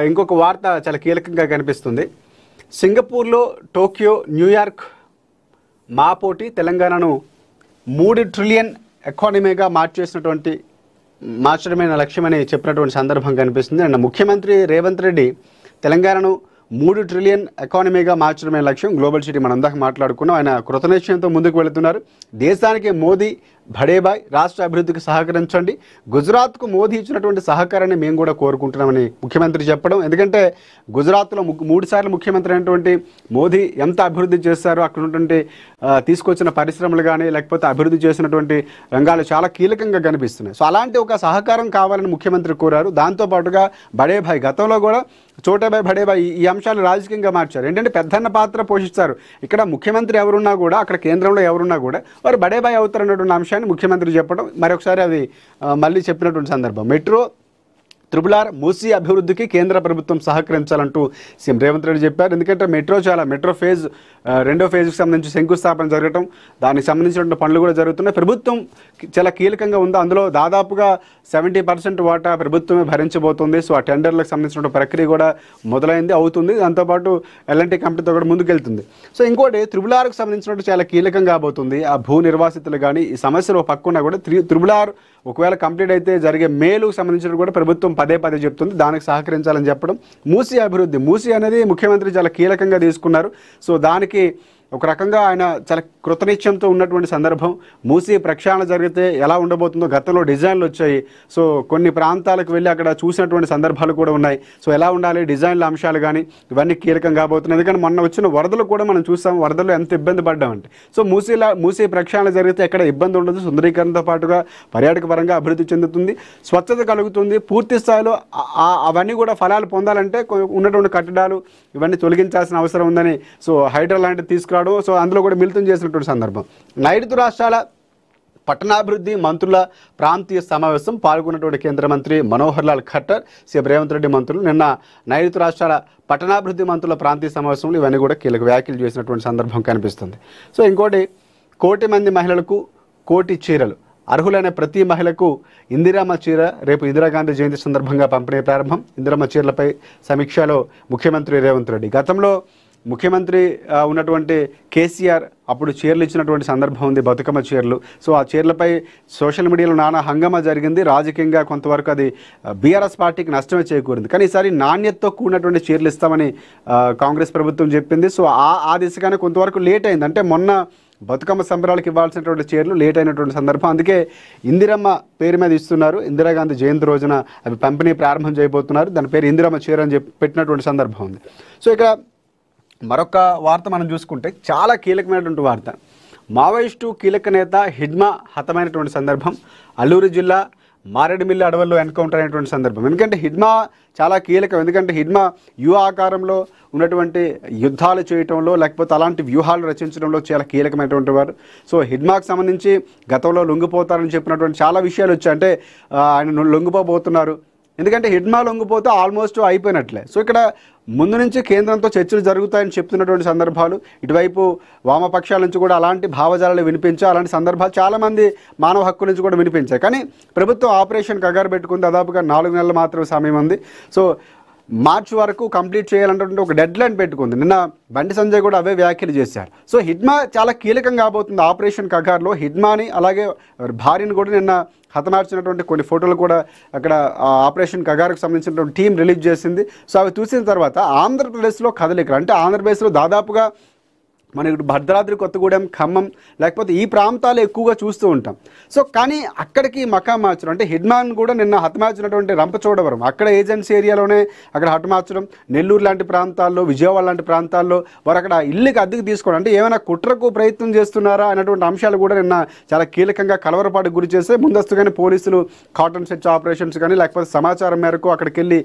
ఇంకొక వార్త చాలా కీలకంగా కనిపిస్తుంది. సింగపూర్లో టోక్యో, న్యూయార్క్ మా పోటీ తెలంగాణను 3 ట్రిలియన్ ఎకానమీగా మార్చడమైన లక్ష్యమని చెప్పినటువంటి సందర్భం కనిపిస్తుంది. అండ్ ముఖ్యమంత్రి రేవంత్ రెడ్డి తెలంగాణను 3 ట్రిలియన్ ఎకానమీగా మార్చడమే లక్ష్యం. గ్లోబల్ సిటీ మనం అందాక మాట్లాడుకున్నాం. ఆయన కృతనిశ్చయంతో ముందుకు వెళుతున్నారు. దేశానికి మోదీ భడేబాయ్, రాష్ట్ర అభివృద్ధికి సహకరించండి, గుజరాత్కు మోదీ ఇచ్చినటువంటి సహకారాన్ని మేము కూడా కోరుకుంటున్నామని ముఖ్యమంత్రి చెప్పడం. ఎందుకంటే గుజరాత్లో 3 సార్లు ముఖ్యమంత్రి అయినటువంటి మోదీ ఎంత అభివృద్ధి చేశారో, అక్కడ ఉన్నటువంటి తీసుకొచ్చిన పరిశ్రమలు కానీ లేకపోతే అభివృద్ధి చేసినటువంటి రంగాలు చాలా కీలకంగా కనిపిస్తున్నాయి. సో అలాంటి ఒక సహకారం కావాలని ముఖ్యమంత్రి కోరారు. దాంతోపాటుగా బడేభాయ్, గతంలో కూడా చోటాభాయ్ బడేభాయ్ ఈ అంశాలు రాజకీయంగా మార్చారు. ఏంటంటే పెద్దన్న పాత్ర పోషిస్తారు. ఇక్కడ ముఖ్యమంత్రి ఎవరున్నా కూడా, అక్కడ కేంద్రంలో ఎవరున్నా కూడా వారు బడేభాయ్ అవుతారన్నటువంటి అంశాన్ని ముఖ్యమంత్రి చెప్పడం మరొకసారి అది మళ్ళీ చెప్పినటువంటి సందర్భం. మెట్రో, త్రిపుల్-ఆర్, మూసీ అభివృద్ధికి కేంద్ర ప్రభుత్వం సహకరించాలంటూ సీఎం రేవంత్ రెడ్డి చెప్పారు. ఎందుకంటే మెట్రో ఫేజ్ 2వ ఫేజ్కి సంబంధించి శంకుస్థాపన జరగటం, దానికి సంబంధించిన పనులు కూడా జరుగుతున్నాయి. ప్రభుత్వం చాలా కీలకంగా ఉంది. అందులో దాదాపుగా 70% వాటా ప్రభుత్వమే భరించబోతుంది. సో ఆ టెండర్లకు సంబంధించిన ప్రక్రియ కూడా అవుతుంది. దాంతోపాటు ఎల్ఎన్టీ కంపెనీతో కూడా ముందుకెళ్తుంది. సో ఇంకోటి త్రిపుల్-ఆర్కు సంబంధించినట్టు చాలా కీలకంగా కాబోతుంది. ఆ భూ నిర్వాసితులు కానీ ఈ సమస్యలు పక్కన కూడా త్రిపుల్-ఆర్ ఒకవేళ కంప్లీట్ అయితే జరిగే మేలుకు సంబంధించిన కూడా ప్రభుత్వం పదే చెప్తుంది. దానికి సహకరించాలని చెప్పడం. మూసీ అనేది ముఖ్యమంత్రి చాలా కీలకంగా తీసుకున్నారు. సో దానికి ఒక రకంగా ఆయన చాలా కృతనిశ్చయంతో ఉన్నటువంటి సందర్భం. మూసీ ప్రక్షాళన జరిగితే ఎలా ఉండబోతుందో గతంలో డిజైన్లు వచ్చాయి. సో కొన్ని ప్రాంతాలకు వెళ్ళి అక్కడ చూసినటువంటి సందర్భాలు కూడా ఉన్నాయి. సో ఎలా ఉండాలి, డిజైన్ల అంశాలు కానీ ఇవన్నీ కీలకం కాబోతున్నాయి. ఎందుకంటే మొన్న వచ్చిన వరదలు కూడా మనం చూసాం. వరదలు ఎంత ఇబ్బంది పడ్డామంటే, సో మూసీ ప్రక్షాళన జరిగితే ఎక్కడ ఇబ్బంది ఉండదు. సుందరీకరణతో పాటుగా పర్యాటక పరంగా అభివృద్ధి చెందుతుంది, స్వచ్ఛత కలుగుతుంది. పూర్తి స్థాయిలో అవన్నీ కూడా ఫలాలు పొందాలంటే ఉన్నటువంటి కట్టడాలు ఇవన్నీ తొలగించాల్సిన అవసరం ఉందని సో హైడ్రా లాంటివి తీసుకురావడం, సో అందులో కూడా మిళితం చేసినటువంటి సందర్భం. నైరుతి రాష్ట్రాల పట్టణాభివృద్ధి మంత్రుల ప్రాంతీయ సమావేశం పాల్గొన్నటువంటి కేంద్ర మంత్రి మనోహర్ లాల్ ఖట్టర్, సీఎం రేవంత్ రెడ్డి మంత్రులు నిన్న నైరుతి రాష్ట్రాల పట్టణాభివృద్ధి మంత్రుల ప్రాంతీయ సమావేశంలో ఇవన్నీ కూడా కీలక వ్యాఖ్యలు చేసినటువంటి సందర్భం కనిపిస్తుంది. సో ఇంకోటి, 1 కోటి మంది మహిళలకు 1 కోటి చీరలు, అర్హులైన ప్రతి మహిళకు ఇందిరమ్మ చీర రేపు ఇందిరాగాంధీ జయంతి సందర్భంగా పంపిణీ ప్రారంభం. ఇందిరమ్మ చీరలపై సమీక్షలో ముఖ్యమంత్రి రేవంత్ రెడ్డి. గతంలో ముఖ్యమంత్రి ఉన్నటువంటి కేసీఆర్ అప్పుడు చీరలు ఇచ్చినటువంటి సందర్భం ఉంది, బతుకమ్మ చీరలు. సో ఆ చీరలపై సోషల్ మీడియాలో నానా హంగామా జరిగింది. రాజకీయంగా కొంతవరకు అది బీఆర్ఎస్ పార్టీకి నష్టమే చేకూరింది. కానీ ఈసారి నాణ్యతతో కూడినటువంటి చీరలు ఇస్తామని కాంగ్రెస్ ప్రభుత్వం చెప్పింది. సో ఆ దిశగానే కొంతవరకు లేట్ అయింది. అంటే మొన్న బతుకమ్మ సంబరాలకు ఇవ్వాల్సినటువంటి చీరలు లేట్ అయినటువంటి సందర్భం. అందుకే ఇందిరమ్మ పేరు మీద ఇస్తున్నారు. ఇందిరాగాంధీ జయంతి రోజున అవి పంపిణీ ప్రారంభం చేయబోతున్నారు. దాని పేరు ఇందిరమ్మ చీర అని పెట్టినటువంటి సందర్భం ఉంది. సో ఇక మరొక వార్త మనం చూసుకుంటే చాలా కీలకమైనటువంటి వార్త. మావోయిస్టు కీలక నేత హిడ్మా హతమైనటువంటి సందర్భం. అల్లూరు జిల్లా మారేడుమిల్లి అడవుల్లో ఎన్కౌంటర్ అయినటువంటి సందర్భం. ఎందుకంటే హిడ్మా చాలా కీలకం. ఎందుకంటే హిడ్మా ఆకారంలో ఉన్నటువంటి యుద్ధాలు చేయటంలో లేకపోతే అలాంటి వ్యూహాలు రచించడంలో చాలా కీలకమైనటువంటి వారు. సో హిడ్మాకు సంబంధించి గతంలో లొంగిపోతారని చెప్పినటువంటి చాలా విషయాలు వచ్చాయి. అంటే ఆయన లొంగిపోబోతున్నారు. ఎందుకంటే హిడ్మా లొంగిపోతే ఆల్మోస్ట్ అయిపోయినట్లే. సో ఇక్కడ ముందు నుంచి కేంద్రంతో చర్చలు జరుగుతాయని చెప్తున్నటువంటి సందర్భాలు, ఇటువైపు వామపక్షాల నుంచి కూడా అలాంటి భావజాలాలు వినిపించాయి. అలాంటి సందర్భాలు చాలామంది మానవ హక్కుల నుంచి కూడా వినిపించాయి. కానీ ప్రభుత్వం ఆపరేషన్ కగారు పెట్టుకుని దాదాపుగా 4 నెలలు మాత్రమే సమయం ఉంది. సో మార్చి వరకు కంప్లీట్ చేయాలంటే ఒక డెడ్ లైన్ పెట్టుకుంది. నిన్న బండి సంజయ్ కూడా అవే వ్యాఖ్యలు చేశారు. సో హిడ్మా చాలా కీలకం కాబోతుంది ఆపరేషన్ కగార్లో. హిడ్మాని అలాగే భార్యను కూడా నిన్న హతమార్చినటువంటి కొన్ని ఫోటోలు కూడా అక్కడ ఆపరేషన్ కగార్కు సంబంధించినటువంటి టీం రిలీజ్ చేసింది. సో అవి చూసిన తర్వాత ఆంధ్రప్రదేశ్లో కదలికలు, అంటే ఆంధ్రప్రదేశ్లో దాదాపుగా మనకి భద్రాద్రి కొత్తగూడెం, ఖమ్మం లేకపోతే ఈ ప్రాంతాలు ఎక్కువగా చూస్తూ ఉంటాం. సో కానీ అక్కడికి మకాం మార్చడం, అంటే హిడ్మాన్ కూడా నిన్న హతమార్చినటువంటి రంపచోడవరం అక్కడ ఏజెన్సీ ఏరియాలోనే అక్కడ హతమార్చడం. నెల్లూరు లాంటి ప్రాంతాల్లో, విజయవాడ లాంటి ప్రాంతాల్లో వారు అక్కడ ఇల్లుకి అద్దెకు తీసుకోవడం, అంటే ఏమైనా కుట్రకు ప్రయత్నం చేస్తున్నారా అనేటువంటి అంశాలు కూడా నిన్న చాలా కీలకంగా కలవరపాటుకు గురి చేస్తే ముందస్తుగానే పోలీసులు కాటన్ సెర్చ్ ఆపరేషన్స్ కానీ లేకపోతే సమాచారం మేరకు అక్కడికి వెళ్ళి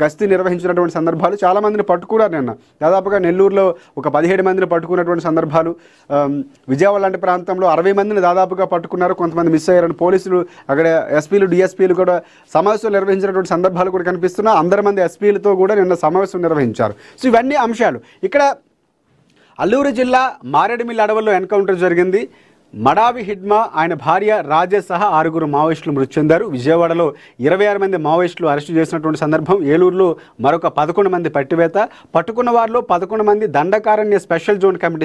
గస్తీ నిర్వహించినటువంటి సందర్భాలు, చాలామందిని పట్టుకున్నారు. నిన్న దాదాపుగా నెల్లూరులో ఒక 17 మందిని పట్టుకున్నటువంటి సందర్భాలు, విజయవాడ లాంటి ప్రాంతంలో 60 మందిని దాదాపుగా పట్టుకున్నారు. కొంతమంది మిస్ అయ్యారని పోలీసులు, అక్కడ ఎస్పీలు, డిఎస్పీలు కూడా సమావేశం నిర్వహించినటువంటి సందర్భాలు కూడా కనిపిస్తున్నాయి. 100 మంది ఎస్పీలతో కూడా నిన్న సమావేశం నిర్వహించారు. సో ఇవన్నీ అంశాలు. ఇక్కడ అల్లూరు జిల్లా మారేడుమిల్లి అడవుల్లో ఎన్కౌంటర్ జరిగింది. మడావి హిడ్మా ఆయన భార్య రాజేష్ సహా 6 మావోయిస్టులు మృతి చెందారు. విజయవాడలో 26 మంది మావోయిస్టులు అరెస్టు చేసినటువంటి సందర్భం. ఏలూరులో మరొక 11 మంది పట్టివేత. పట్టుకున్న వారిలో 11 మంది దండకారణ్య స్పెషల్ జోన్ కమిటీ